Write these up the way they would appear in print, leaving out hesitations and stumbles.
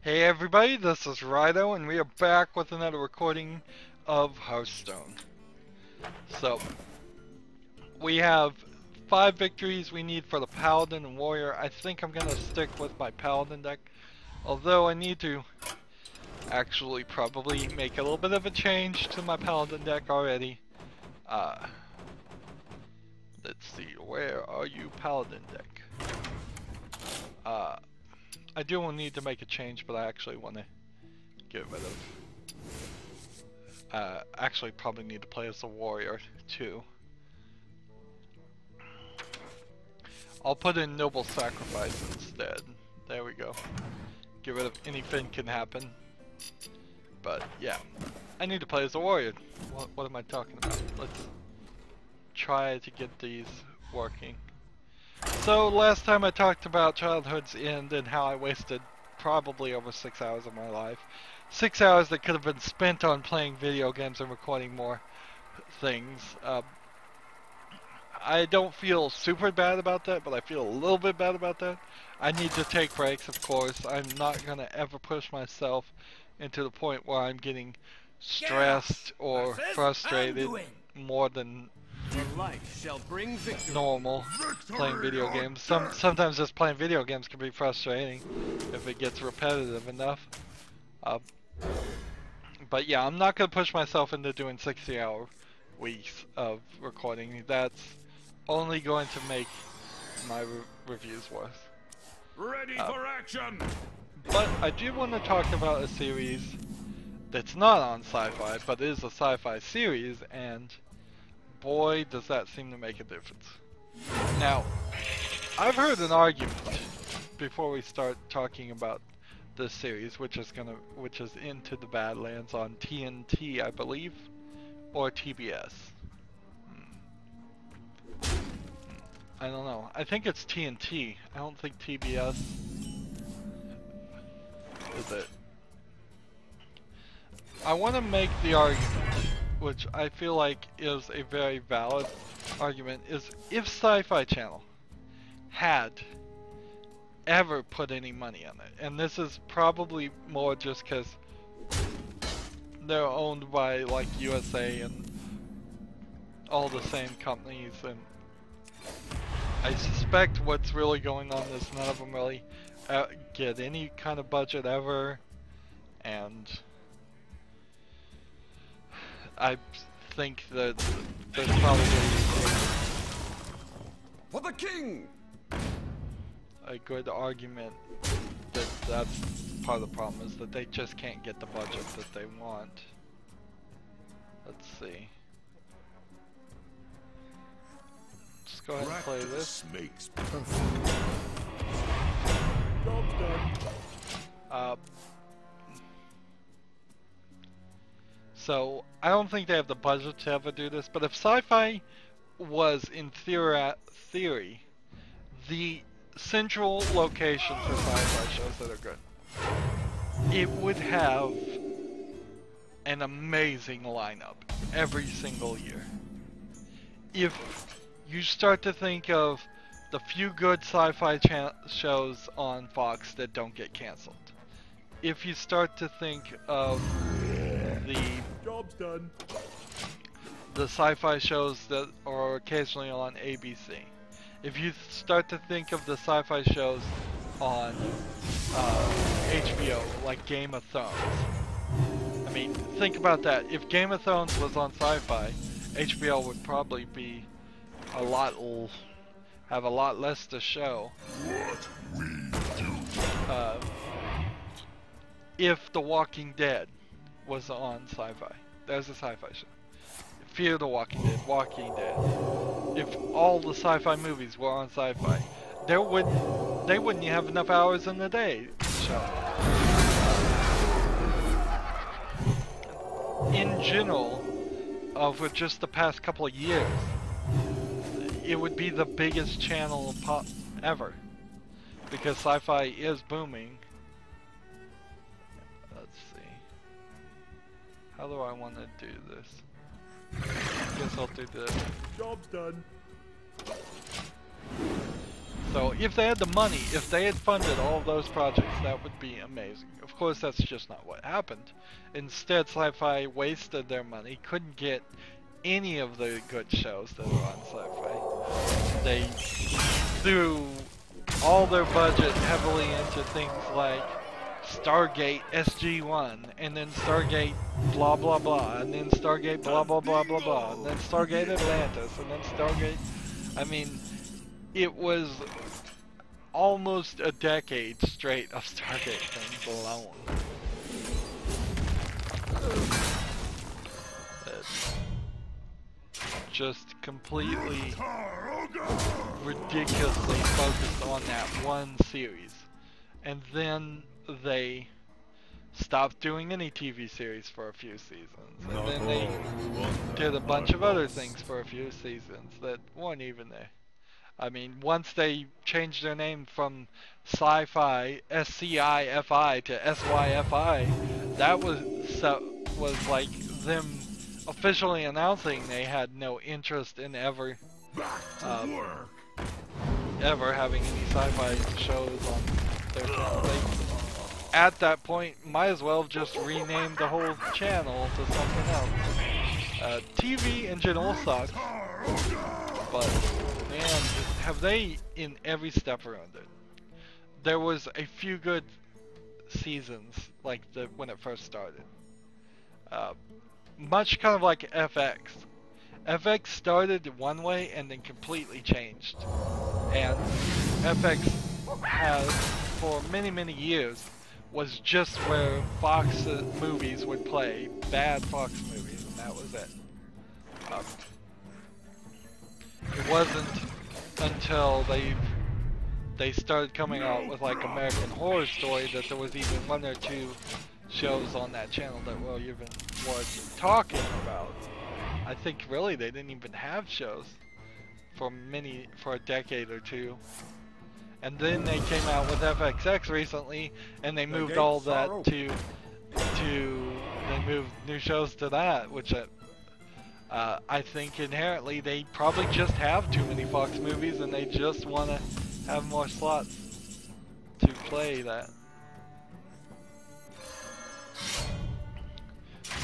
Hey everybody, this is Rydo, and we are back with another recording of Hearthstone. So, we have 5 victories we need for the Paladin and Warrior. I think I'm gonna stick with my Paladin deck, although I need to actually probably make a little bit of a change to my Paladin deck already. Let's see, where are you, Paladin deck? I do need to make a change, but I actually want to get rid of... actually probably need to play as a warrior, too. I'll put in Noble Sacrifice instead. There we go. Get rid of anything can happen. But, yeah. I need to play as a warrior. What am I talking about? Let's try to get these working. So last time I talked about Childhood's End and how I wasted probably over 6 hours of my life. 6 hours that could have been spent on playing video games and recording more things. I don't feel super bad about that, but I feel a little bit bad about that. I need to take breaks, of course. I'm not going to ever push myself into the point where I'm getting stressed or frustrated more than normal playing video games. Sometimes just playing video games can be frustrating if it gets repetitive enough. But yeah, I'm not going to push myself into doing 60-hour weeks of recording. That's only going to make my reviews worse. Ready for action! But I do want to talk about a series that's not on sci-fi, but is a sci-fi series, and boy, does that seem to make a difference. Now, I've heard an argument before we start talking about this series, which is Into the Badlands on TNT, I believe, or TBS. I don't know. I think it's TNT. I don't think TBS is it. I want to make the argument, which I feel like is a very valid argument, is if Sci-Fi Channel had ever put any money on it, and this is probably more just because they're owned by like USA and all the same companies, and I suspect what's really going on is none of them really get any kind of budget ever, and I think that there's probably for the king. A good argument that that's part of the problem, is that they just can't get the budget that they want. Let's see. Just go ahead and play this. Makes perfect. Job's done. So I don't think they have the budget to ever do this, but if sci-fi was in theory the central location for sci-fi shows that are good, it would have an amazing lineup every single year. If you start to think of the few good sci-fi shows on Fox that don't get canceled, if you start to think of the Job's done. the sci-fi shows that are occasionally on ABC, if you start to think of the sci-fi shows on HBO, like Game of Thrones, I mean, think about that. If Game of Thrones was on sci-fi, HBO would probably be have a lot less to show. What we do. If The Walking Dead was on sci-fi, there's a sci-fi show. Fear the Walking Dead, Walking Dead. If all the sci-fi movies were on sci-fi, they wouldn't have enough hours in the day to show. In general, over just the past couple of years, it would be the biggest channel ever, because sci-fi is booming. Let's see. How do I want to do this? I guess I'll do this. Job's done. So if they had the money, if they had funded all of those projects, that would be amazing. Of course, that's just not what happened. Instead, Sci-Fi wasted their money, couldn't get any of the good shows that are on Sci-Fi. They threw all their budget heavily into things like Stargate SG-1, and then Stargate blah blah blah, and then Stargate blah blah blah blah blah, and then Stargate Atlantis, and then Stargate... I mean, it was almost a decade straight of Stargate things alone. Just completely ridiculously focused on that one series. And then they stopped doing any TV series for a few seasons. And then they did a bunch of other things for a few seasons that weren't even there. I mean, once they changed their name from Sci-Fi, SCIFI to SYFI, that was like them officially announcing they had no interest in ever having any sci-fi shows on their channel. At that point, might as well have just renamed the whole channel to something else. TV in general sucks, but man, have they in every step around it. There was a few good seasons, like when it first started. Much kind of like FX. FX started one way and then completely changed. And FX has, for many, many years, was just where Fox movies would play, bad Fox movies, and that was it. It wasn't until they started coming out with like American Horror Story that there was even one or two shows on that channel that were even worth talking about. I think really they didn't even have shows for a decade or two. And then they came out with FXX recently, and they moved all that they moved new shows to that, which I think inherently they probably just have too many Fox movies and they just want to have more slots to play that.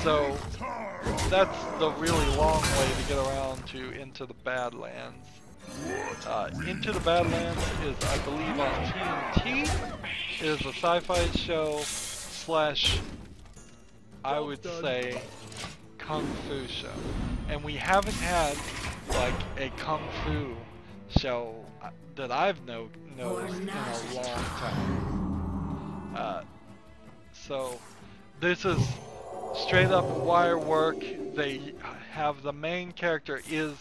So that's the really long way to get around to Into the Badlands. Into the Badlands is, I believe, on TNT. It is a sci-fi show slash, I would say, kung fu show. And we haven't had like a kung fu show that I've noticed in a long time. So this is straight up wire work. They have the main character is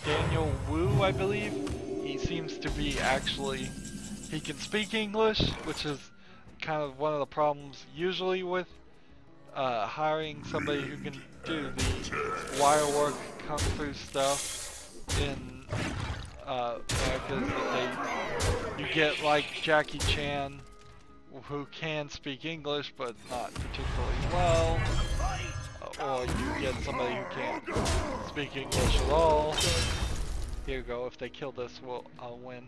Daniel Wu, I believe. He seems to be actually, he can speak English, which is kind of one of the problems usually with hiring somebody who can do the wire work kung fu stuff in America. You get like Jackie Chan, who can speak English but not particularly well, or you get somebody who can't speak English at all. Here you go, if they kill this, I'll win.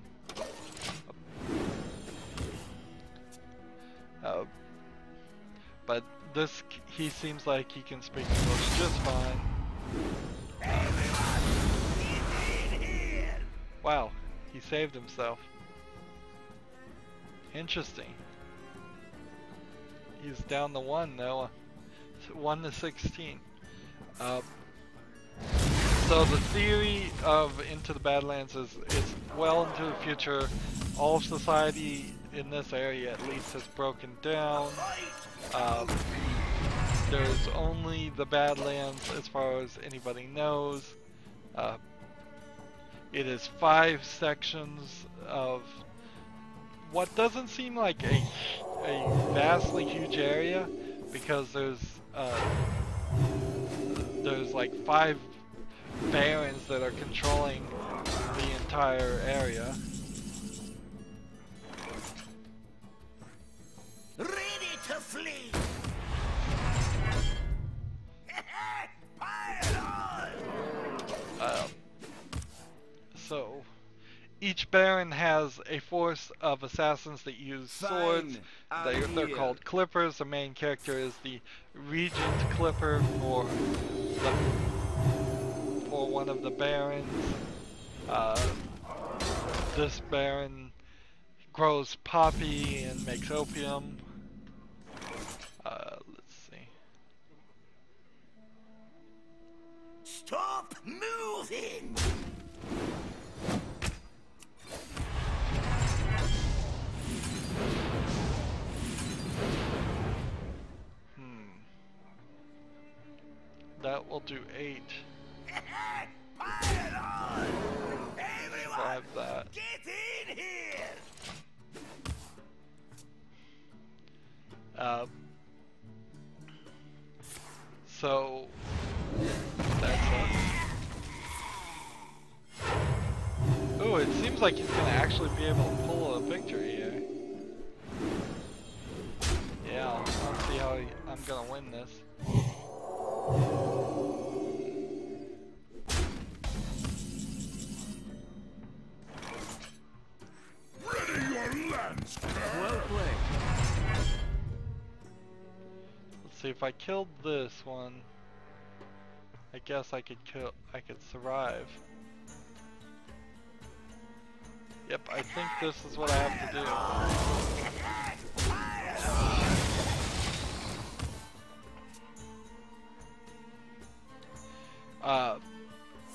But this, he seems like he can speak English just fine. Wow, he saved himself. Interesting. He's down to 1 though. 1 to 16. So the theory of Into the Badlands is well into the future. All of society in this area at least has broken down. There's only the Badlands as far as anybody knows. It is 5 sections of what doesn't seem like a vastly huge area, because there's like 5 barons that are controlling the entire area. Ready to flee. So each each baron has a force of assassins that use swords. They're called clippers. The main character is the regent clipper for one of the barons. This baron grows poppy and makes opium. Let's see. Stop moving! That will do 8. Pile on! Everyone, 5 that. get in here! So that's it. Oh, it seems like he's gonna actually be able to pull a victory here. Yeah, I'll see how I'm gonna win this. Ready your lance, Well played. Let's see, if I killed this one, I guess I could survive. Yep, I think this is what I have to do.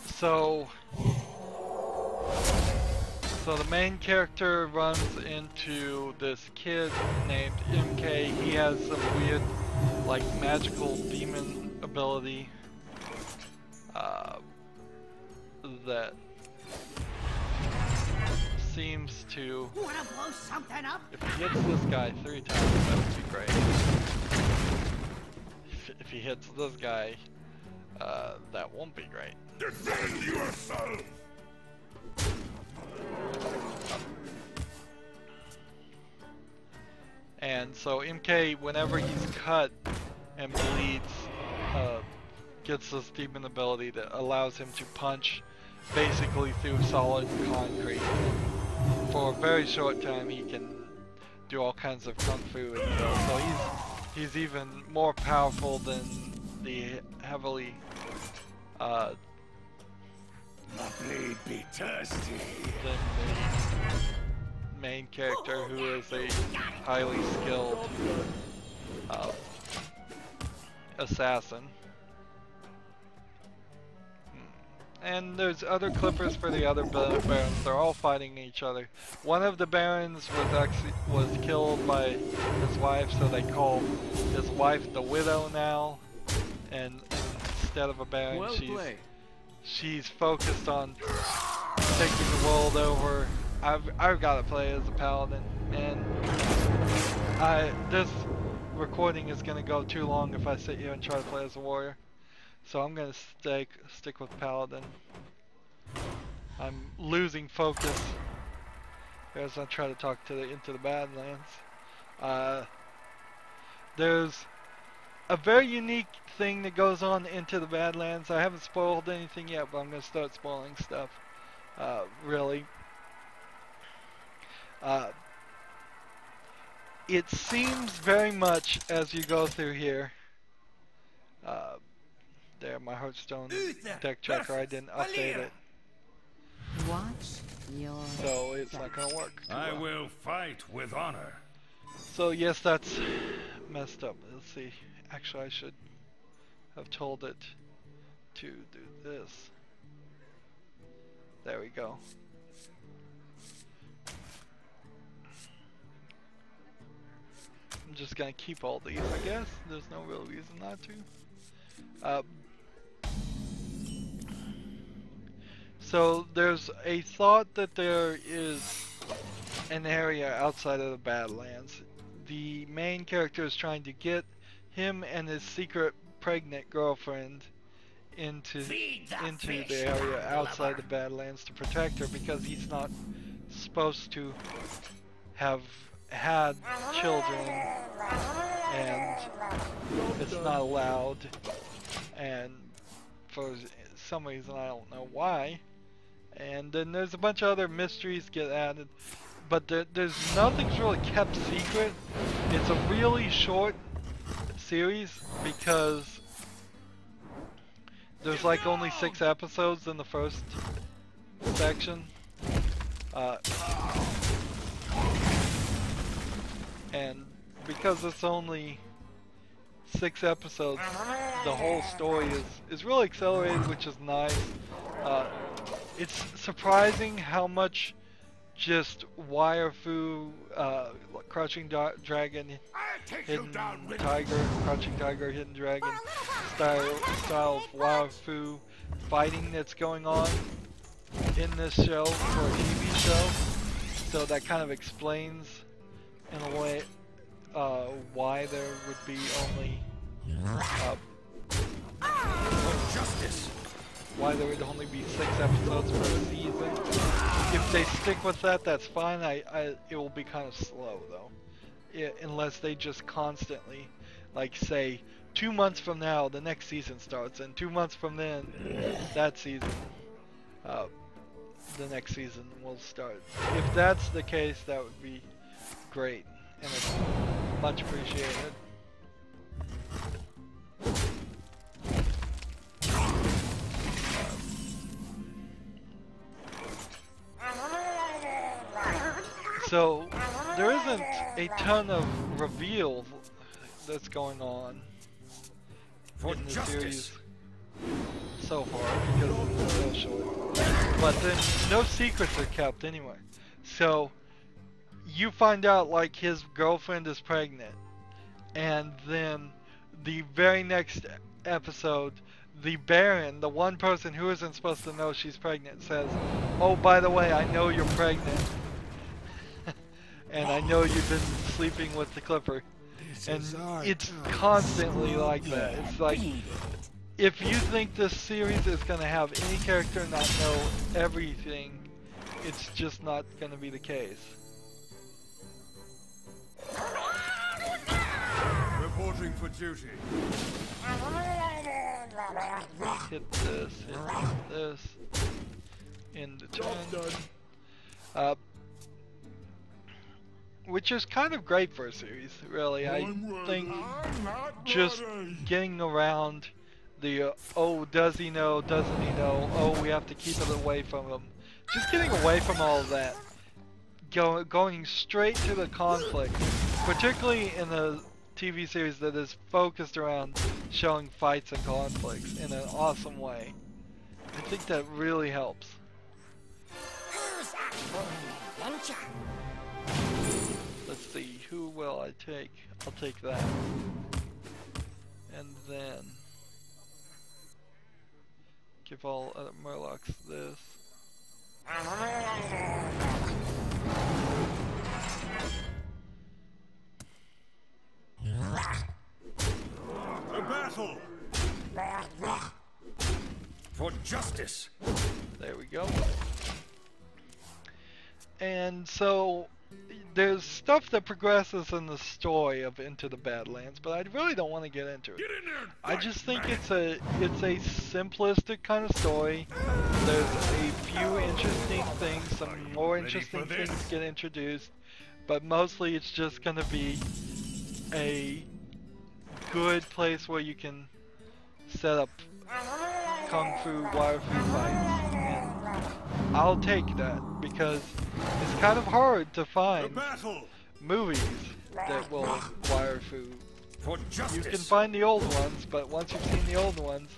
So the main character runs into this kid named MK. He has some weird, like, magical demon ability that seems to, Wanna blow something up? if he hits this guy 3 times, that would be great. If he hits this guy, that won't be great. defend yourself! And so MK, whenever he's cut and bleeds, gets this demon ability that allows him to punch basically through solid concrete. For a very short time he can do all kinds of kung fu and stuff. So he's even more powerful than the heavily My blade be thirsty. than the main character, who is a highly skilled assassin. And there's other clippers for the other barons. They're all fighting each other. One of the barons was killed by his wife, so they call his wife the widow now. And instead of a baron, Well played. she's focused on taking the world over. I've got to play as a paladin, and this recording is going to go too long if I sit here and try to play as a warrior. So I'm going to stick with paladin. I'm losing focus as I try to talk into the Badlands. There's a very unique thing that goes on into the Badlands. I haven't spoiled anything yet, but I'm going to start spoiling stuff. Really. It seems very much as you go through here. There, my Hearthstone deck checker, I didn't update it. Watch your So it's not going to work. I will fight with honor. So yes, that's messed up. Let's see. Actually, I should have told it to do this. There we go. I'm just gonna keep all these, I guess. There's no real reason not to. So there's a thought that there is an area outside of the Badlands. The main character is trying to get him and his secret pregnant girlfriend into the area outside the Badlands to protect her, because he's not supposed to have had children, and it's not allowed, and for some reason I don't know why, And then there's a bunch of other mysteries get added, but there's nothing's really kept secret. It's a really short series because there's like only 6 episodes in the first section. And because it's only 6 episodes, the whole story is really accelerated, which is nice. It's surprising how much just wire fu, crouching dragon, hidden tiger, crouching tiger, hidden dragon style of wire fu fighting that's going on in this show for a TV show. So that kind of explains in a way why there would be only Justice. why there would only be 6 episodes per season. If they stick with that, that's fine. It will be kind of slow though, unless they just constantly, like say 2 months from now the next season starts, and 2 months from then that season, the next season will start. If that's the case, that would be great, and it's much appreciated. So there isn't a ton of reveal that's going on in the series so far because it's so short. But then no secrets are kept anyway. So you find out like his girlfriend is pregnant, and then the very next episode, the Baron, the one person who isn't supposed to know she's pregnant, says, "Oh, by the way, I know you're pregnant." And I know you've been sleeping with the Clipper. And it's constantly like that. It's like, if you think this series is going to have any character not know everything, it's just not going to be the case. Reporting for duty. Hit this, hit this. Into Job 10. done. Which is kind of great for a series, really. I think just getting around the, oh, does he know, doesn't he know, oh, we have to keep it away from him. Just getting away from all of that. Going straight to the conflict, particularly in a TV series that is focused around showing fights and conflicts in an awesome way. I think that really helps. Let's see, who will I take? I'll take that. And then give all other Murlocs this. The battle for justice. There we go. And so there's stuff that progresses in the story of Into the Badlands, but I really don't want to get into it. Get in there. I just think it's a simplistic kind of story. There's a few interesting things, some more interesting things get introduced, but mostly it's just going to be a good place where you can set up kung fu, wire fu fights, and I'll take that because it's kind of hard to find movies that will wire fu. For justice. You can find the old ones, but once you've seen the old ones,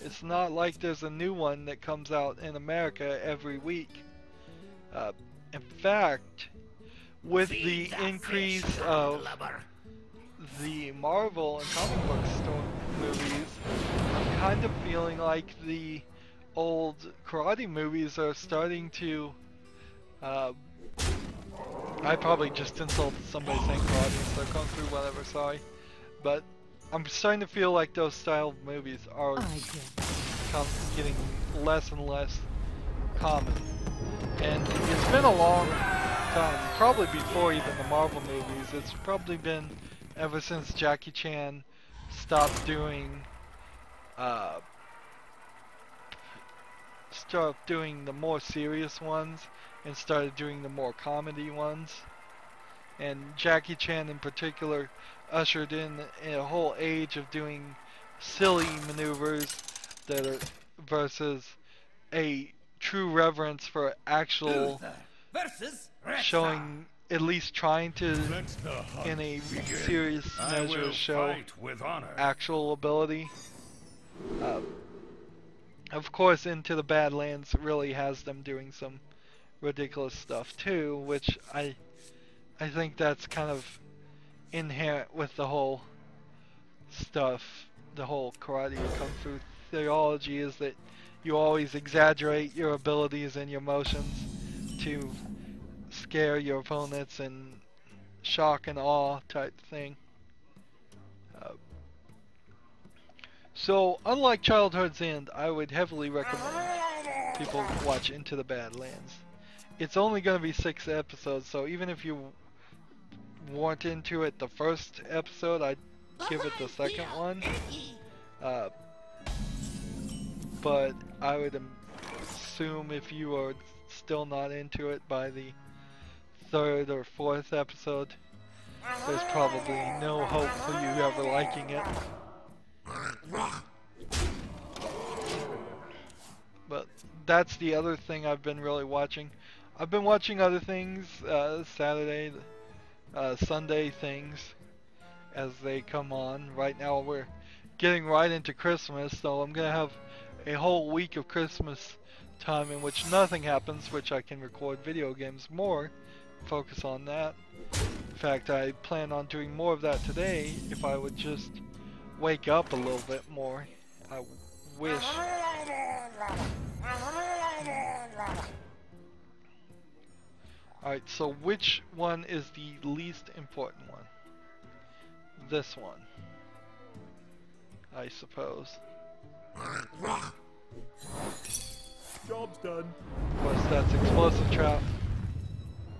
it's not like there's a new one that comes out in America every week. In fact, with the increase of the Marvel and comic book movies, I'm kind of feeling like the old karate movies are starting to I probably just insulted somebody saying karate instead of kung fu, whatever, sorry. But I'm starting to feel like those style of movies are getting less and less common. And it's been a long time, probably before even the Marvel movies. It's probably been ever since Jackie Chan stopped doing stopped doing the more serious ones and started doing the more comedy ones. And Jackie Chan in particular ushered in a whole age of doing silly maneuvers that are versus a true reverence for actual Versus showing, at least trying to Let the hunt in a begin. serious I measure will show fight with honor. actual ability. Of course, Into the Badlands really has them doing some ridiculous stuff too, which I think that's kind of inherent with the whole stuff, the whole karate or kung fu theology, is that you always exaggerate your abilities and your motions to scare your opponents and shock and awe type thing. So, unlike Childhood's End, I would heavily recommend people watch Into the Badlands. It's only going to be 6 episodes, so even if you weren't into it the first episode, I'd give it the second one. But I would assume if you are still not into it by the 3rd or 4th episode, there's probably no hope for you ever liking it. But that's the other thing I've been really watching. I've been watching other things, Saturday, Sunday things as they come on. Right now we're getting right into Christmas, so I'm gonna have a whole week of Christmas time in which nothing happens, which I can record video games more, focus on that. In fact, I plan on doing more of that today if I would just wake up a little bit more. I wish. Alright, so which one is the least important one? This one, I suppose. Job's done. Of course, that's explosive trap.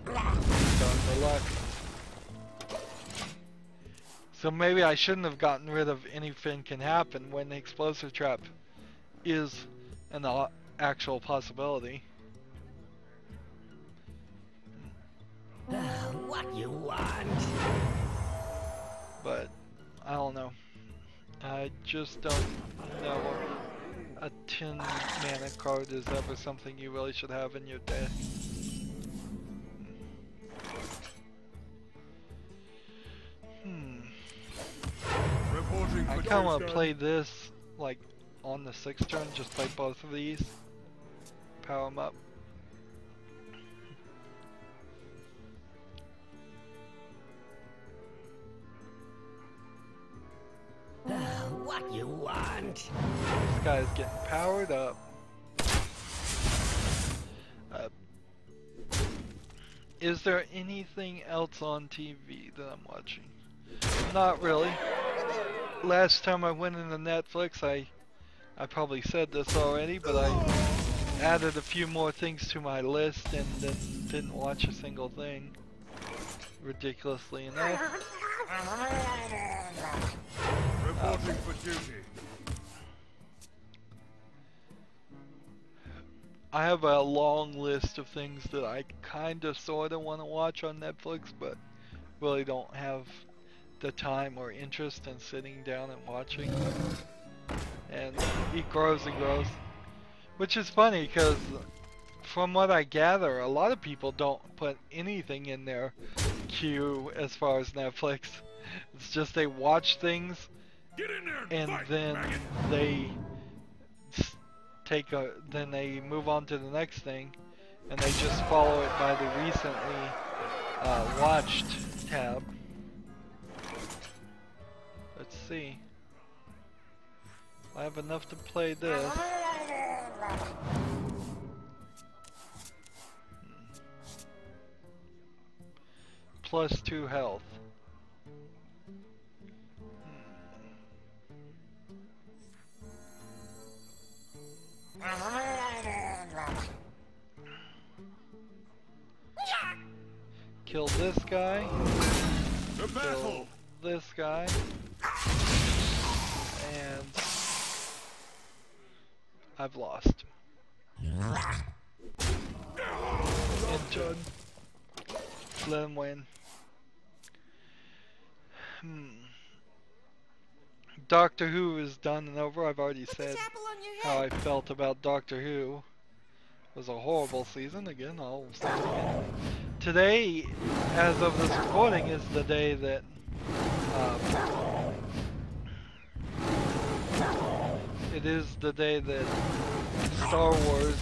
Done for luck. So maybe I shouldn't have gotten rid of anything can happen when the explosive trap is an actual possibility. what you want. But I don't know. I just don't know. A 10 mana card is ever something you really should have in your deck. Reporting I for kind of want to duty. play this like on the 6th turn, just play both of these. Power them up. What you want. This guy's getting powered up. Is there anything else on TV that I'm watching? Not really. Last time I went into Netflix, I probably said this already, but I added a few more things to my list and then didn't watch a single thing. Ridiculously enough. Reporting for duty. I have a long list of things that I kinda sorta want to watch on Netflix, but really don't have the time or interest in sitting down and watching. And it grows and grows. Which is funny, because from what I gather, a lot of people don't put anything in their queue as far as Netflix. It's just they watch things, Get in there and fight, then maggot. they then they move on to the next thing, and they just follow it by the recently watched tab. Let's see. I have enough to play this. Plus 2 health. Kill this guy. The Kill battle. this guy. And I've lost. Enjoy. Let him win. Doctor Who is done and over. I've already said how I felt about Doctor Who. It was a horrible season. Again, I'll say it again. Today, as of this recording, is the day that it is the day that Star Wars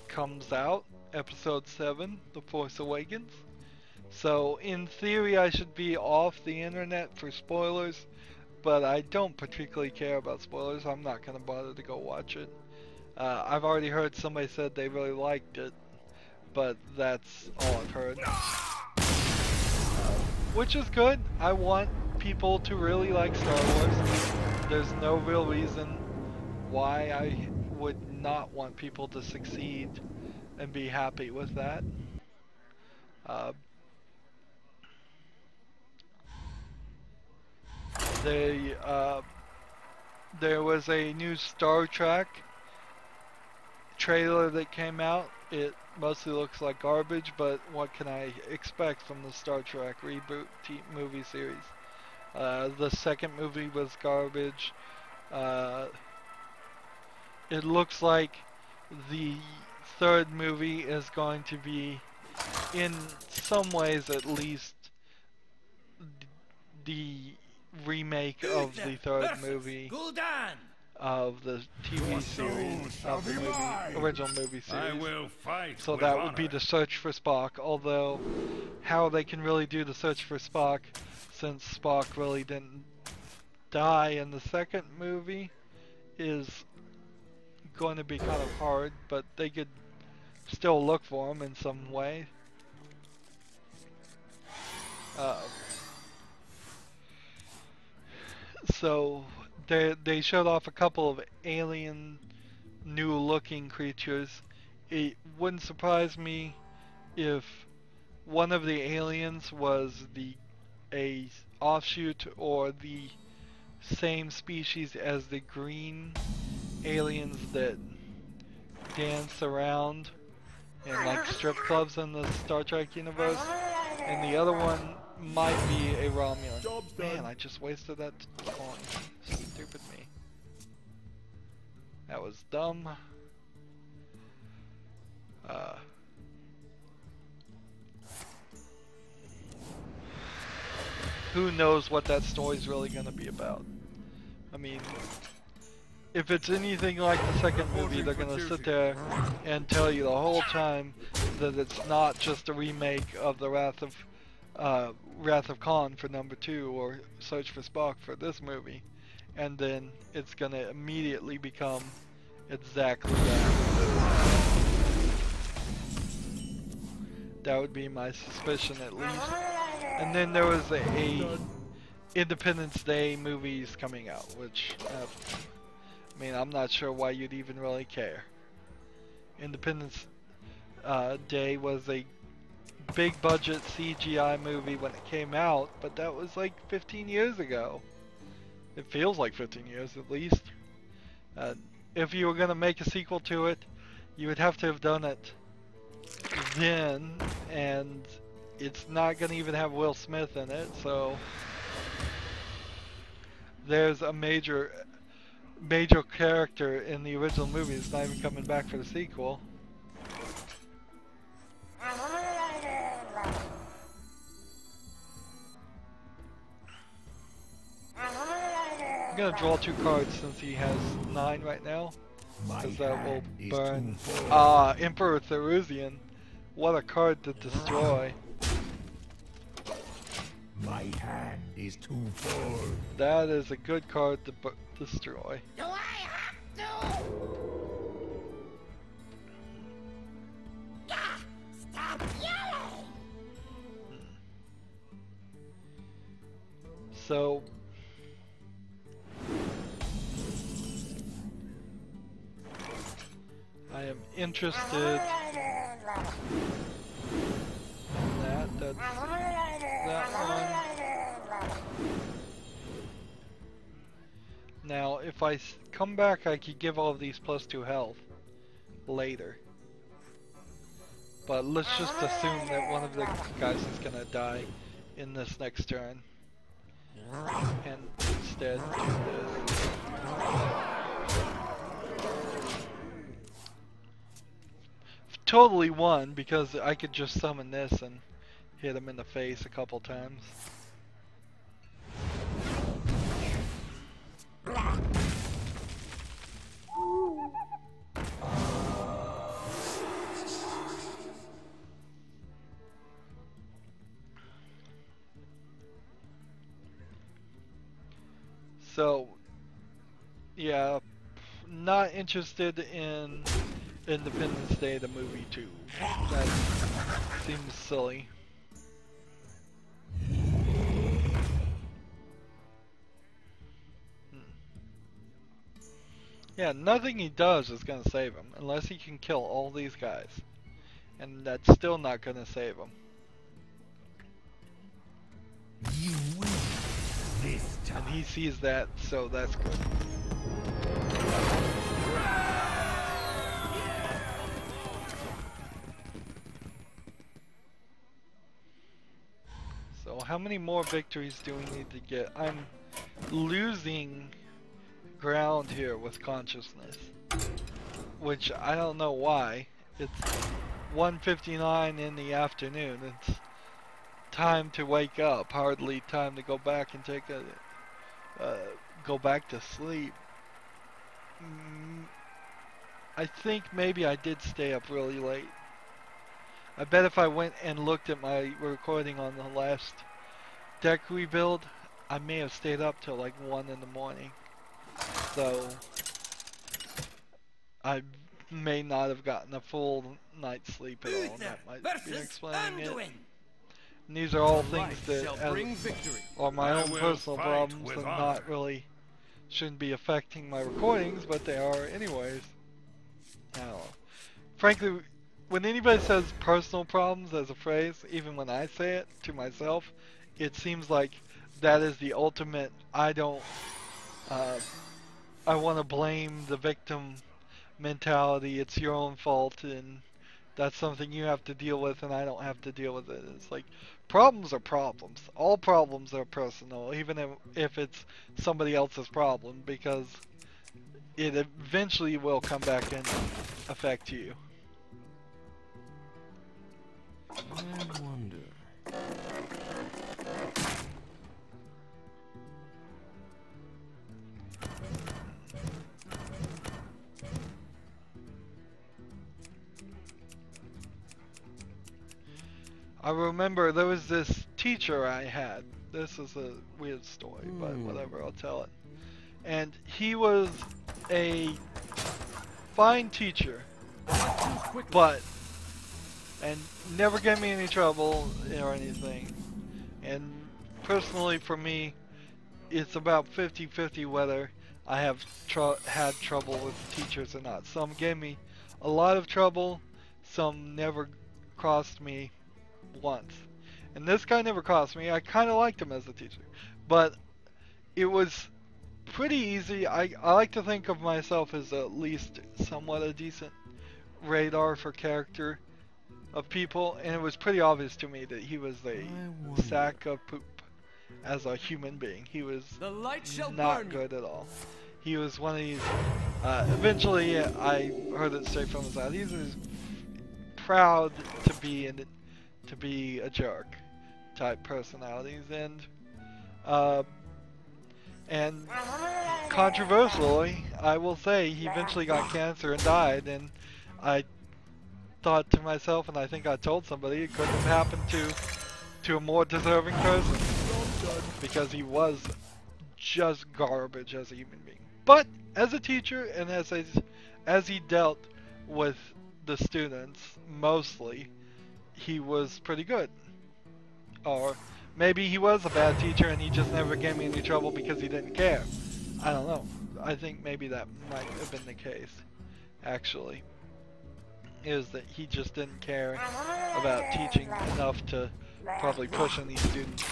comes out, Episode 7, The Force Awakens. So, in theory, I should be off the internet for spoilers, but I don't particularly care about spoilers. I'm not going to bother to go watch it. I've already heard somebody said they really liked it, but that's all I've heard. Which is good. I want people to really like Star Wars. There's no real reason why I would not want people to succeed and be happy with that. There was a new Star Trek trailer that came out. It mostly looks like garbage, but what can I expect from the Star Trek reboot movie series? The second movie was garbage. It looks like the third movie is going to be, in some ways at least, the remake of the third movie of the TV series, of the original movie series. I will fight. So that would be the Search for Spock, although how they can really do the Search for Spock, since Spock really didn't die in the second movie, is going to be kind of hard, but they could still look for him in some way. So they showed off a couple of alien new looking creatures. It wouldn't surprise me if one of the aliens was a offshoot or the same species as the green aliens that dance around in like strip clubs in the Star Trek universe, and the other one might be a Romulan. Man, I just wasted that coin. Stupid me. That was dumb. Who knows what that story's really gonna be about? I mean, if it's anything like the second movie, they're gonna sit there and tell you the whole time that it's not just a remake of the Wrath of Khan for number 2 or Search for Spock for this movie, and then it's gonna immediately become exactly that. That would be my suspicion, at least. And then there was a Independence Day movies coming out, which I mean, I'm not sure why you'd even really care. Independence Day was a big budget CGI movie when it came out, but that was like 15 years ago. It feels like 15 years at least. If you were going to make a sequel to it, you would have to have done it then, and it's not going to even have Will Smith in it, so there's a major character in the original movie that's not even coming back for the sequel. I'm gonna draw 2 cards since he has 9 right now, because that will burn. Emperor Therusian. What a card to destroy. My hand is too full. That is a good card to destroy. Do I have to? Gah! Stop yelling! So I am interested in that. That's that one. Now, if I come back, I could give all of these +2 health. later. But let's just assume that one of the guys is gonna die in this next turn. And instead do this. Totally won because I could just summon this and hit him in the face a couple times. So, yeah, not interested in Independence Day, the movie 2. That seems silly. Yeah, nothing he does is gonna save him, unless he can kill all these guys. And that's still not gonna save him. You win this time. And he sees that, so that's good. So how many more victories do we need to get? I'm losing ground here with consciousness, which I don't know why. It's 1:59 in the afternoon. It's time to wake up, hardly time to go back and take a go back to sleep. I think maybe I did stay up really late. I bet if I went and looked at my recording on the last deck rebuild, I may have stayed up till like 1 in the morning. So I may not have gotten a full night's sleep at all. That might be explaining it. And these are all things that are my own personal problems and not really shouldn't be affecting my recordings, but they are anyways. I don't know. Frankly, when anybody says personal problems as a phrase, even when I say it to myself, it seems like that is the ultimate, I want to blame the victim mentality, it's your own fault, and that's something you have to deal with and I don't have to deal with it. It's like, problems are problems. All problems are personal, even if it's somebody else's problem, because it eventually will come back and affect you. I wonder. I remember there was this teacher I had. This is a weird story, but whatever, I'll tell it. And he was a fine teacher, and never gave me any trouble or anything. And personally for me, it's about 50-50 whether I have had trouble with teachers or not. Some gave me a lot of trouble, some never crossed me once. And this guy never crossed me. I kind of liked him as a teacher, but it was pretty easy. I like to think of myself as at least somewhat a decent radar for character of people, and it was pretty obvious to me that he was a sack of poop as a human being. He was not good at all. He was one of these, eventually I heard it straight from his mouth, he was proud to be a jerk type personalities, and controversially, I will say he eventually got cancer and died, and I thought to myself, and I think I told somebody, it couldn't have happened to a more deserving person, because he was just garbage as a human being. But as a teacher, and as he dealt with the students mostly, he was pretty good. Or maybe he was a bad teacher and he just never gave me any trouble because he didn't care. I don't know. I think maybe that might have been the case, actually. Is that he just didn't care about teaching enough to probably push any students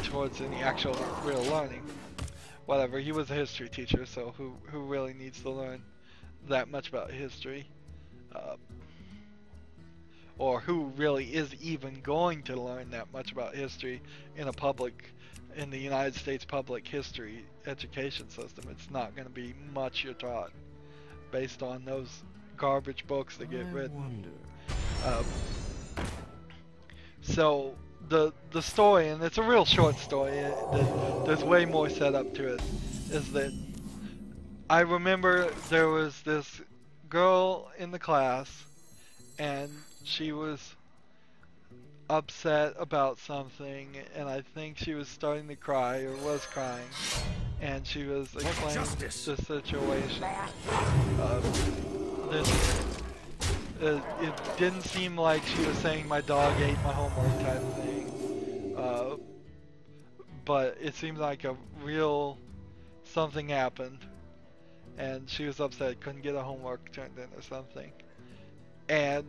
towards any actual real learning. Whatever, he was a history teacher, so who really needs to learn that much about history, uh, or who really is even going to learn that much about history in in the United States public history education system. It's not going to be much you're taught based on those garbage books that get I written. wonder. So the story, and it's a real short story, there's way more setup to it, is that I remember there was this girl in the class, and she was upset about something, and I think she was starting to cry, or was crying, and she was explaining the situation. Then it didn't seem like she was saying my dog ate my homework type of thing, but it seemed like a real something happened, and she was upset, couldn't get her homework turned in or something, and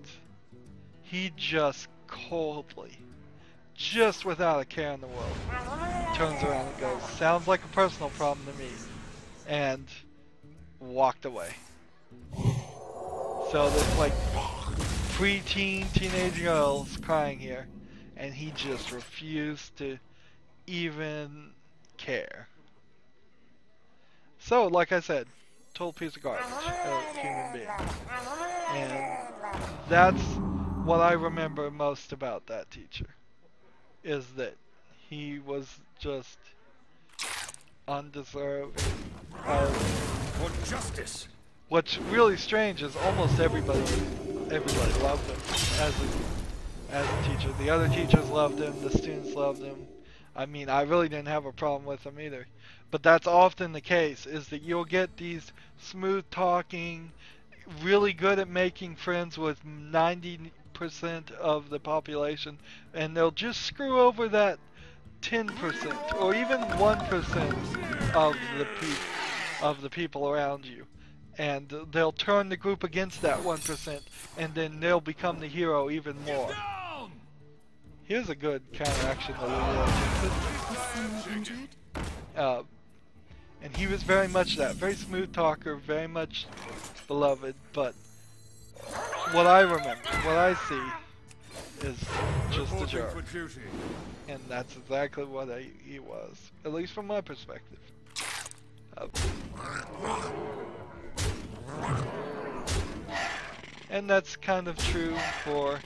he just coldly, just without a care in the world, turns around and goes, "Sounds like a personal problem to me," and walked away. So there's like preteen, teenage girls crying here, and he just refused to even care. So, like I said, total piece of garbage, human being. And that's what I remember most about that teacher, is that he was just undeserving of... For justice! What's really strange is almost everybody loved him as a teacher. The other teachers loved him, the students loved him. I mean, I really didn't have a problem with him either. But that's often the case, is that you'll get these smooth talking, really good at making friends with 90% of the population, and they'll just screw over that 10% or even 1% of the people around you. And they'll turn the group against that 1%, and then they'll become the hero even more. Here's a good counteraction that Is someone injured? and he was very much that, very smooth talker, very much beloved, but what I remember, what I see, is just a jerk. And that's exactly what he was, at least from my perspective. And that's kind of true for,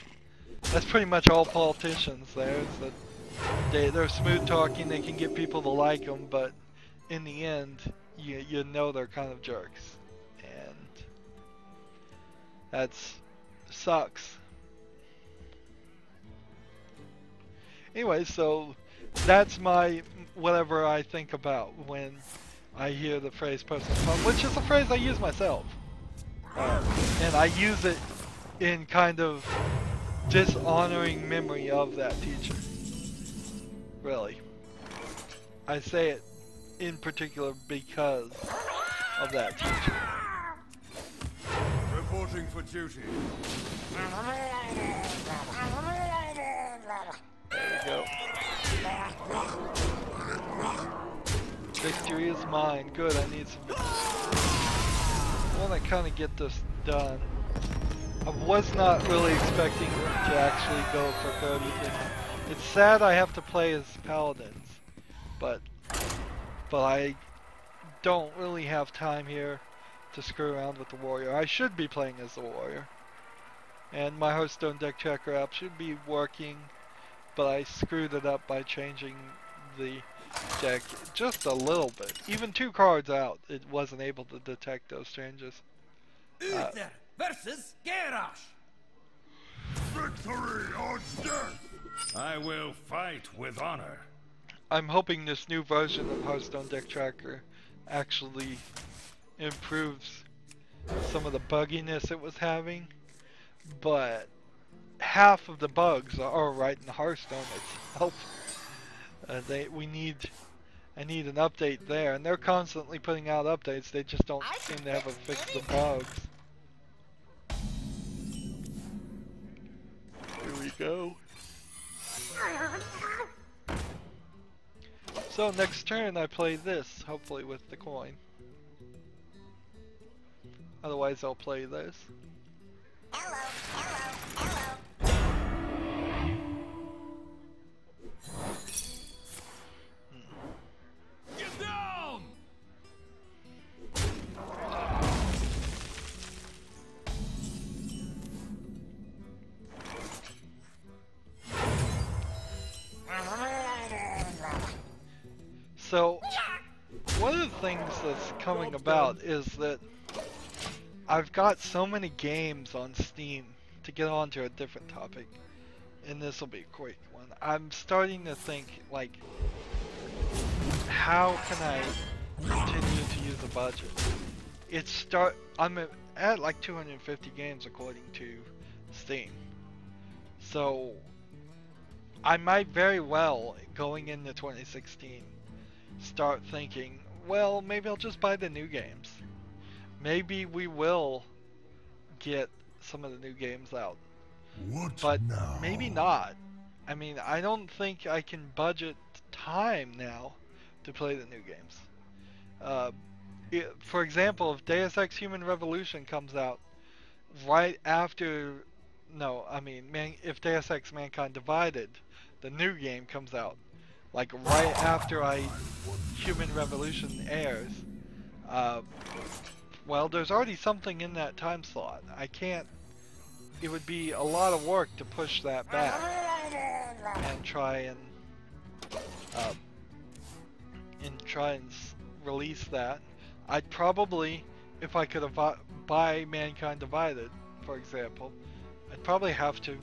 that's pretty much all politicians there, is that they're smooth talking, they can get people to like them, but in the end, you know they're kind of jerks. And that's sucks. Anyway, so that's my whatever I think about when I hear the phrase personal problem, which is a phrase I use myself. And I use it in kind of dishonoring memory of that teacher. Really. I say it in particular because of that teacher. Reporting for duty. There we go. Victory is mine. Good, I need some victory. I want to kind of get this done. I was not really expecting to actually go for 30. It's sad I have to play as paladins, but I don't really have time here to screw around with the warrior. I should be playing as the warrior, and my Hearthstone deck tracker app should be working, but I screwed it up by changing the deck just a little bit. Even 2 cards out, it wasn't able to detect those changes. Uther versus Garrosh. Victory or death! I will fight with honor. I'm hoping this new version of Hearthstone deck tracker actually improves some of the bugginess it was having, but half of the bugs are right in Hearthstone itself. I need an update there, and they're constantly putting out updates. They just don't seem to ever fix the bugs. Here we go. So next turn I play this, hopefully with the coin. Otherwise, I'll play this. Hello, hello, hello. Get down! So, one of the things that's coming about is that I've got so many games on Steam, to get on to a different topic, and this will be a quick one. I'm starting to think, like, how can I continue to use a budget? I'm at like 250 games according to Steam. So, I might very well, going into 2016, start thinking, well, maybe I'll just buy the new games. Maybe we will get some of the new games out. But maybe not. I mean, I don't think I can budget time now to play the new games. For example, if Deus Ex Human Revolution comes out right after... No, I mean, if Deus Ex Mankind Divided, the new game comes out, like right after Human Revolution airs, well, there's already something in that time slot. I can't... It would be a lot of work to push that back and try and release that. I'd probably, if I could buy Mankind Divided, for example, I'd probably have to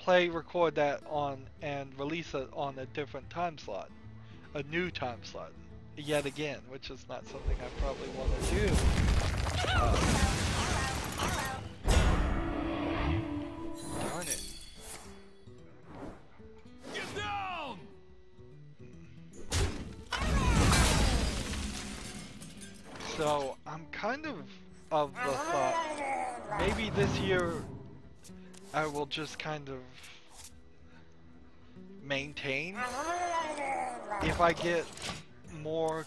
record that on and release it on a different time slot, a new time slot, yet again, which is not something I probably want to do. Darn it. Get down! So I'm kind of the thought, maybe this year I will just kind of maintain. If I get more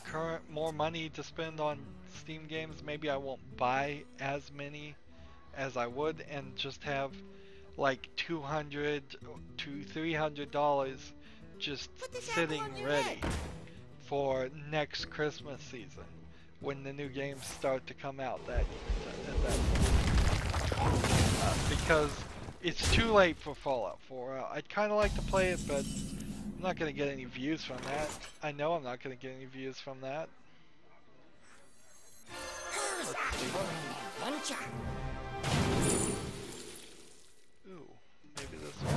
money to spend on Steam games, maybe I won't buy as many as I would, and just have like $200 to $300 just sitting ready for next Christmas season, when the new games start to come out at that point. Because it's too late for Fallout 4. I'd kind of like to play it, but I'm not going to get any views from that. I know I'm not going to get any views from that. Ooh, maybe this one.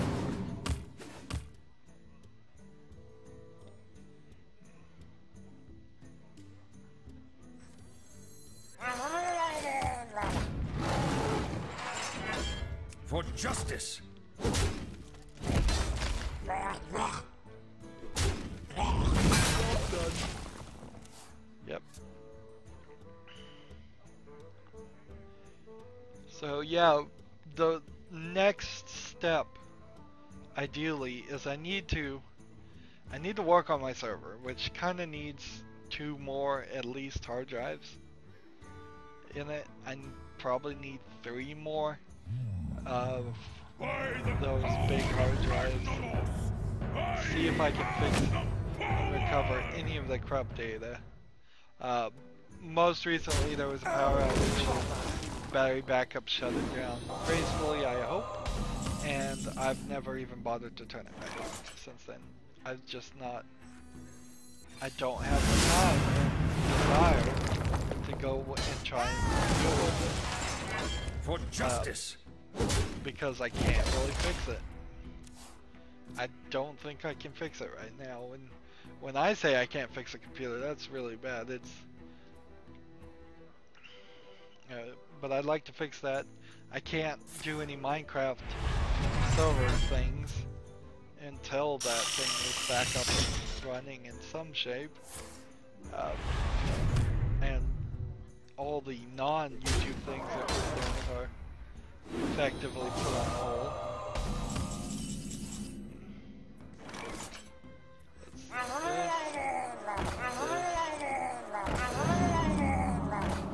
For justice! Yep. So yeah, the next step, ideally, is I need to work on my server, which kind of needs 2 more at least hard drives in it. I probably need 3 more of those big hard drives. See if I can fix and recover any of the corrupt data. Most recently there was a power outage, battery backup shut it down gracefully, I hope, and I've never even bothered to turn it back on since then. I've just not... I don't have the time and desire to go and try and deal with it. For justice! Because I can't really fix it. I don't think I can fix it right now. When I say I can't fix a computer, that's really bad. It's... but I'd like to fix that. I can't do any Minecraft server things until that thing is back up and running in some shape. And all the non-YouTube things that we're doing are effectively put on hold.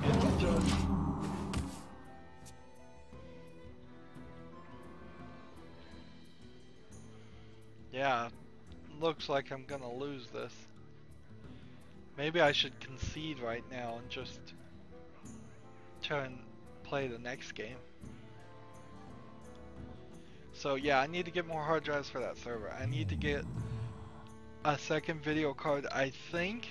It's just looks like I'm gonna lose this. Maybe I should concede right now and just play the next game. So yeah, I need to get more hard drives for that server. I need to get a second video card, I think.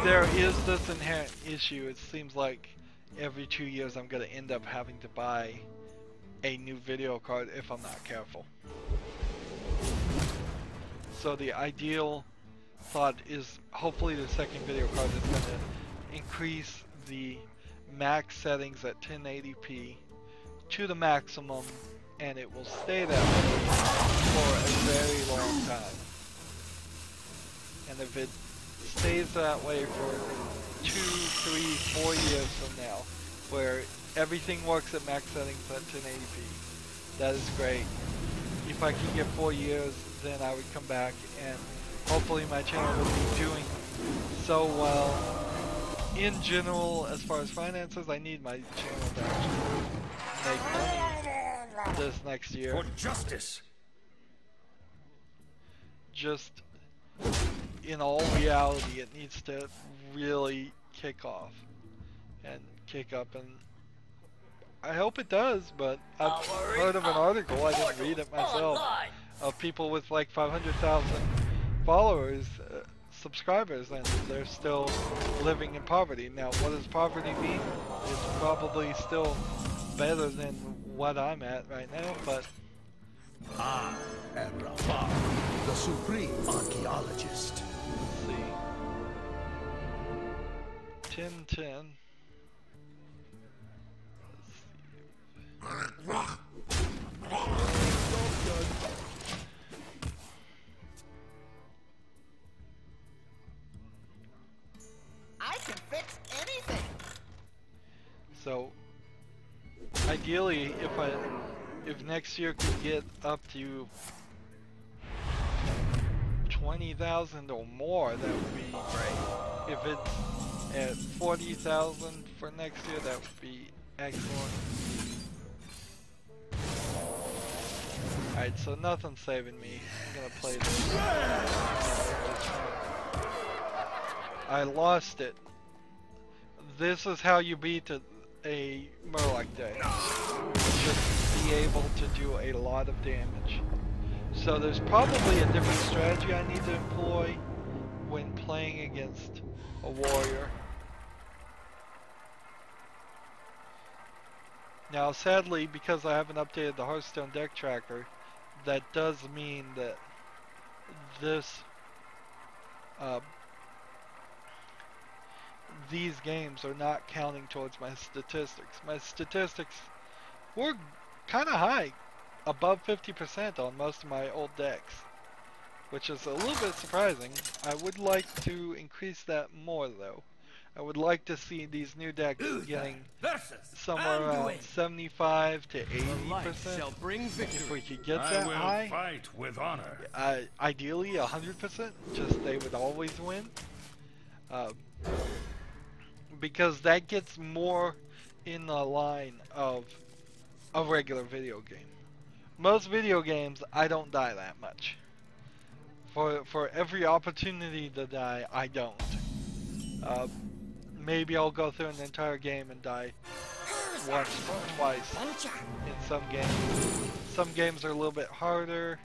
There is this inherent issue. It seems like every 2 years I'm going to end up having to buy a new video card if I'm not careful. So the ideal thought is hopefully the second video card is going to increase the max settings at 1080p to the maximum, and it will stay that way for a very long time. And if it stays that way for 2, 3, 4 years from now, where everything works at max settings at 1080p, that is great. If I can get 4 years, then I would come back and hopefully my channel will be doing so well. In general, as far as finances, I need my channel to actually make money this next year. For justice. Just in all reality, it needs to really kick off and kick up, and I hope it does, but I've heard of an article, I didn't read it myself, of people with like 500,000 followers, subscribers, and they're still living in poverty. Now, what does poverty mean? It's probably still better than what I'm at right now, but... I am Rafa, the supreme archaeologist. Let's see. 1010. I can fix anything. So, ideally, if next year could get up to 20,000 or more, that would be great. If it's at 40,000 for next year, that would be excellent. Alright, so nothing's saving me. I'm gonna play this. I lost it. This is how you beat a Murloc deck. Just be able to do a lot of damage. So there's probably a different strategy I need to employ when playing against a warrior. Now sadly, because I haven't updated the Hearthstone deck tracker, that does mean that this these games are not counting towards my statistics. My statistics were kind of high, above 50% on most of my old decks, which is a little bit surprising. I would like to increase that more though. I would like to see these new decks getting somewhere around 75 to 80%. If we could get that high, I will fight with honor. Ideally 100%, just they would always win. Because that gets more in the line of a regular video game. Most video games, I don't die that much. For every opportunity to die, I don't. Maybe I'll go through an entire game and die once or twice in some games. Some games are a little bit harder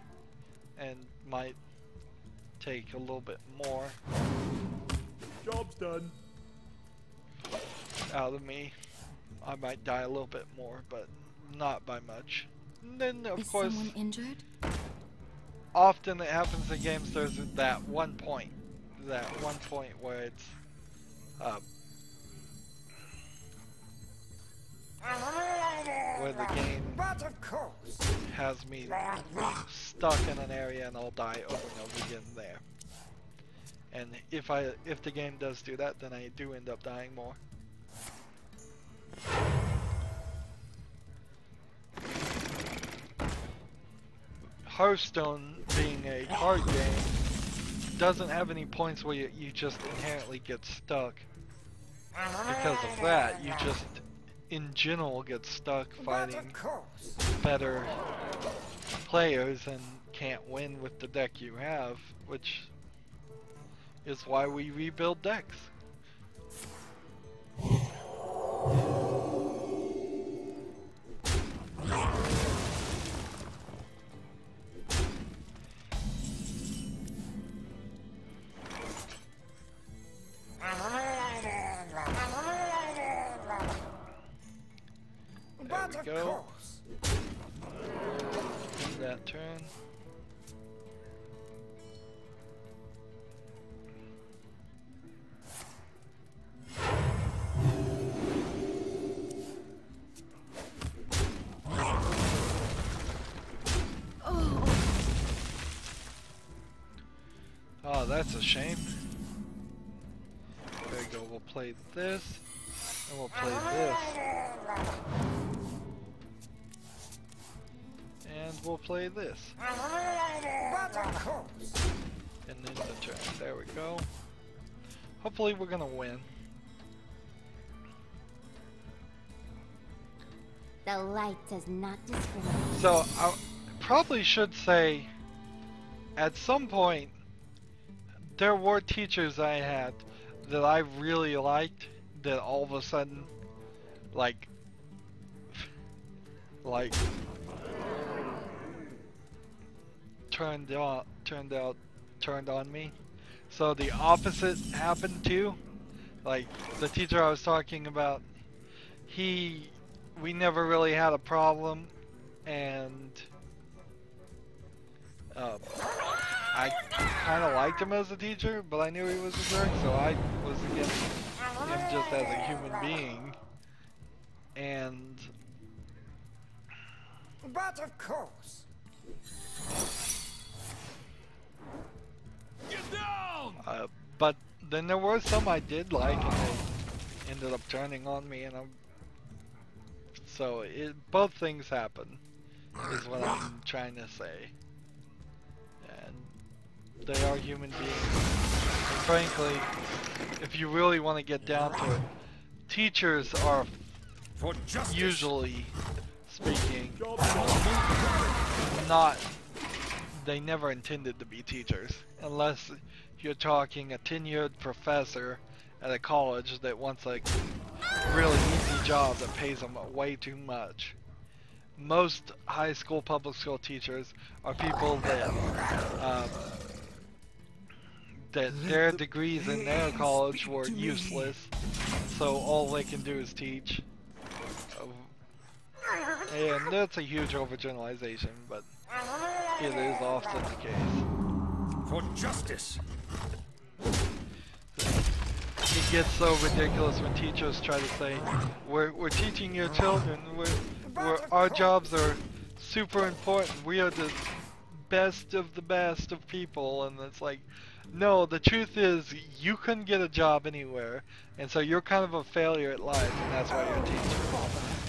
and might take a little bit more. Job's done. Out of me. I might die a little bit more, but not by much. And then, of course, someone injured? Often it happens in games, there's that one point where it's where the game has me stuck in an area and I'll die over and over again there. And if the game does do that, then I do end up dying more. Hearthstone, being a card game, doesn't have any points where you just inherently get stuck. Because of that, you just in general get stuck But fighting of course. better players and can't win with the deck you have, which is why we rebuild decks. But of Go. course. End that turn. Oh, that's a shame. There we go, we'll play this, and we'll play this. And we'll play this. But of course. And then the turn. There we go. Hopefully we're gonna win. The light does not discriminate. So, I probably should say, at some point, there were teachers I had that I really liked that all of a sudden, like turned on me. So the opposite happened too. Like the teacher I was talking about, we never really had a problem, and I kind of liked him as a teacher, but I knew he was a jerk, so I was against him just as a human being. And But of course. Get down! but then there were some I did like, and they ended up turning on me, and so both things happen, is what I'm trying to say. And they are human beings. And frankly, if you really want to get down to it, teachers are For justice. usually speaking they never intended to be teachers, unless you're talking a tenured professor at a college that wants a really easy job that pays them way too much. Most high school, public school teachers are people that their degrees in their college were useless, so all they can do is teach. And that's a huge overgeneralization, but it is often the case. For justice. It gets so ridiculous when teachers try to say, we're teaching your children, our jobs are super important, we are the best of the best of people, and it's like, no, the truth is you couldn't get a job anywhere, and so you're kind of a failure at life, and that's why you're a teacher.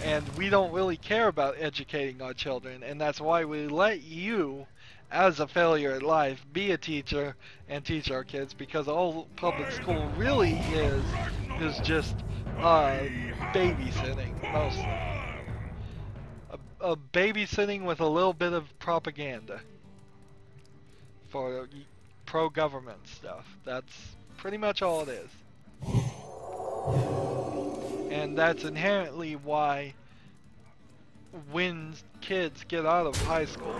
And we don't really care about educating our children, and that's why we let you, as a failure at life, be a teacher and teach our kids, because all public school really is just babysitting, mostly. A babysitting with a little bit of propaganda for pro-government stuff. That's pretty much all it is. And that's inherently why when kids get out of high school,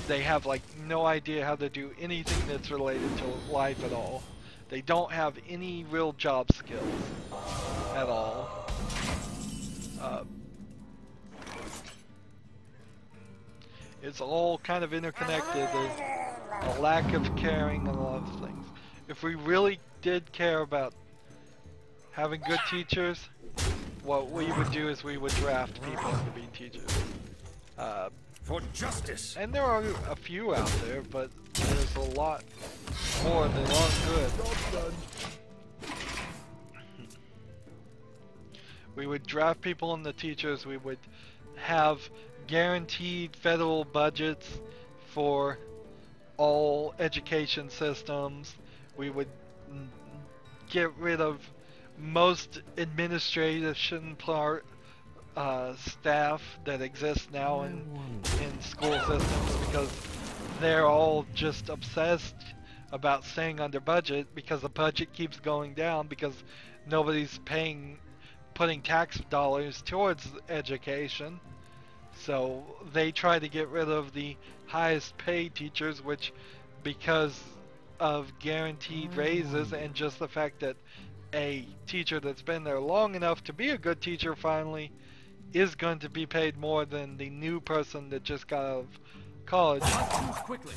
they have like no idea how to do anything that's related to life at all. They don't have any real job skills at all. It's all kind of interconnected. There's a lack of caring and a lot of things. If we really did care about having good teachers, what we would do is we would draft people into being teachers. For justice. And there are a few out there, but there's a lot more that aren't good. We would draft people into teachers. We would have guaranteed federal budgets for all education systems. We would get rid of most administration staff that exists now in school systems, because they're all just obsessed about staying under budget, because the budget keeps going down because nobody's putting tax dollars towards education. So they try to get rid of the highest paid teachers, which, because of guaranteed raises and just the fact that a teacher that's been there long enough to be a good teacher finally is going to be paid more than the new person that just got out of college. Quickly.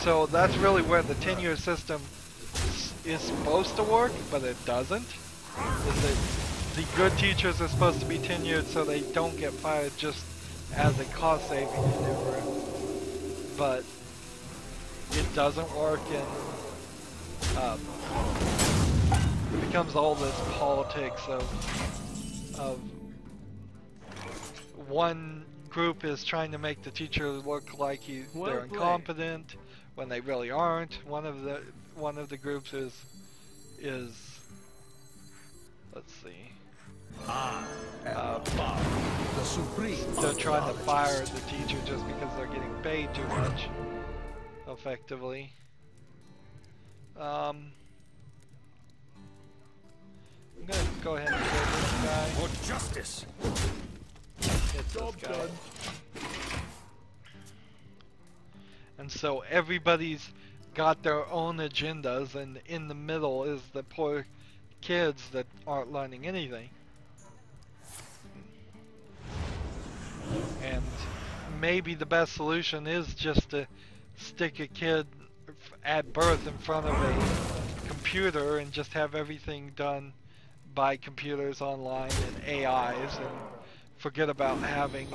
So that's really where the tenure system is supposed to work, but it doesn't. Is that the good teachers are supposed to be tenured so they don't get fired just as a cost-saving maneuver. But it doesn't work, and it becomes all this politics of one group is trying to make the teacher look like they're incompetent when they really aren't. One of the groups is let's see. The supreme. They're trying to fire the teacher just because they're getting paid too much, effectively. I'm gonna go ahead and kill this guy. For justice. Hit this guy. And so everybody's got their own agendas, and in the middle is the poor kids that aren't learning anything. And maybe the best solution is just to stick a kid at birth in front of a computer and just have everything done by computers online and AIs, and forget about having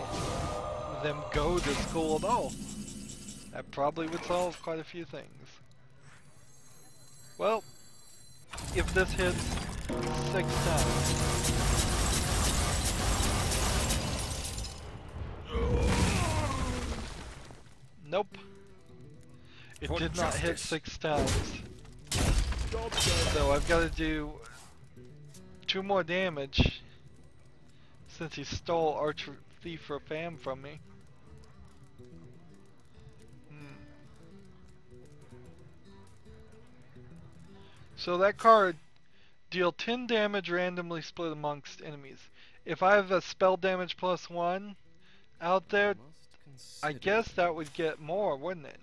them go to school at all. That probably would solve quite a few things. Well, if this hits 6 times. Nope. It did not hit 6 times. So I've got to do 2 more damage since he stole Archer Thief for Fam from me. So that card, deal 10 damage randomly split amongst enemies. If I have a spell damage +1 out there, I guess that would get more, wouldn't it?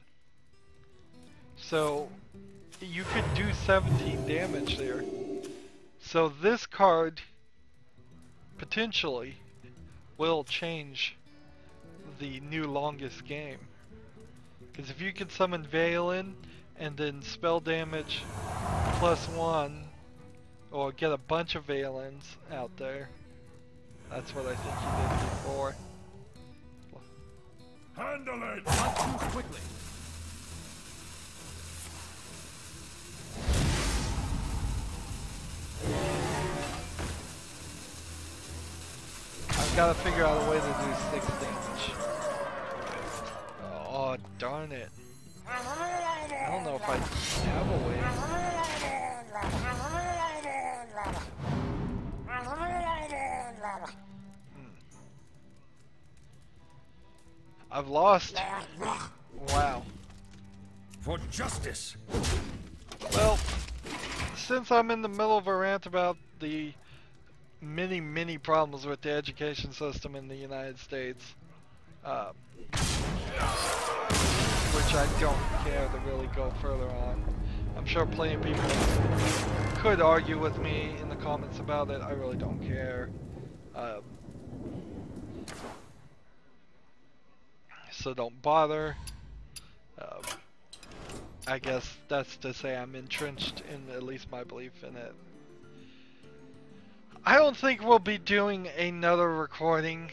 So you could do 17 damage there. So this card potentially will change the new longest game. Because if you can summon Valen and then spell damage +1, or get a bunch of Valens out there, that's what I think you did before. Handle it! Not too quickly. I've got to figure out a way to do 6 damage. Oh, darn it. I don't know if I have a way. I've lost. Wow. For justice. Well, since I'm in the middle of a rant about the many problems with the education system in the United States, which I don't care to really go further on. I'm sure plenty of people could argue with me in the comments about it. I really don't care. So don't bother. I guess that's to say I'm entrenched in at least my belief in it. I don't think we'll be doing another recording.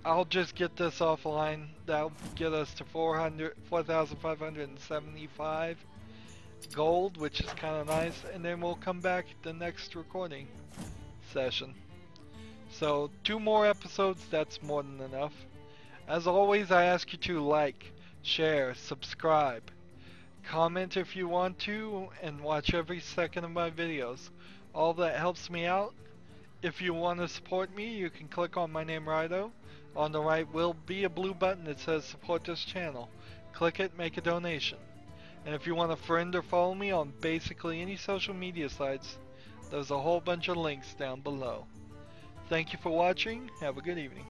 I'll just get this offline. That'll get us to 4,575 gold, which is kind of nice, and then we'll come back the next recording session. So 2 more episodes, that's more than enough. As always, I ask you to like, share, subscribe, comment if you want to, and watch every second of my videos. All that helps me out If you want to support me, you can click on my name, Rydo. On the right will be a blue button that says support this channel. Click it, make a donation. And if you want to friend or follow me on basically any social media sites, there's a whole bunch of links down below. Thank you for watching. Have a good evening.